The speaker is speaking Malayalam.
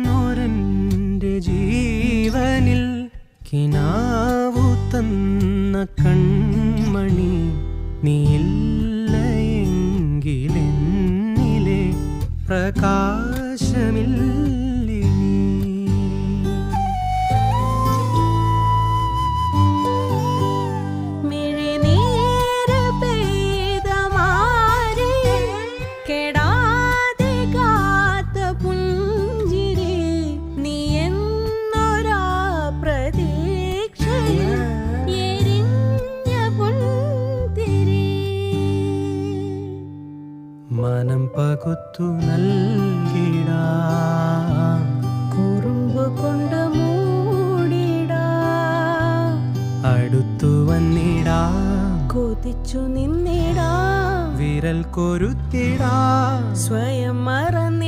ഇടയുന്നൊരെൻ്റെ ജീവനിൽ കിനാവു തന്ന കൺമണി നീയില്ലയെങ്കിലെന്നിലെ പ്രകാശമില്ലേ നീ. മനം പകുത്തു നൽകിടാ കുറുമ്പ് കൊണ്ട് മൂടിടാ അടുത്തു വന്നിടാ കൊതിച്ചു നിന്നിടാ വിരൽ കൊരുത്തിടാ സ്വയം മറന്നു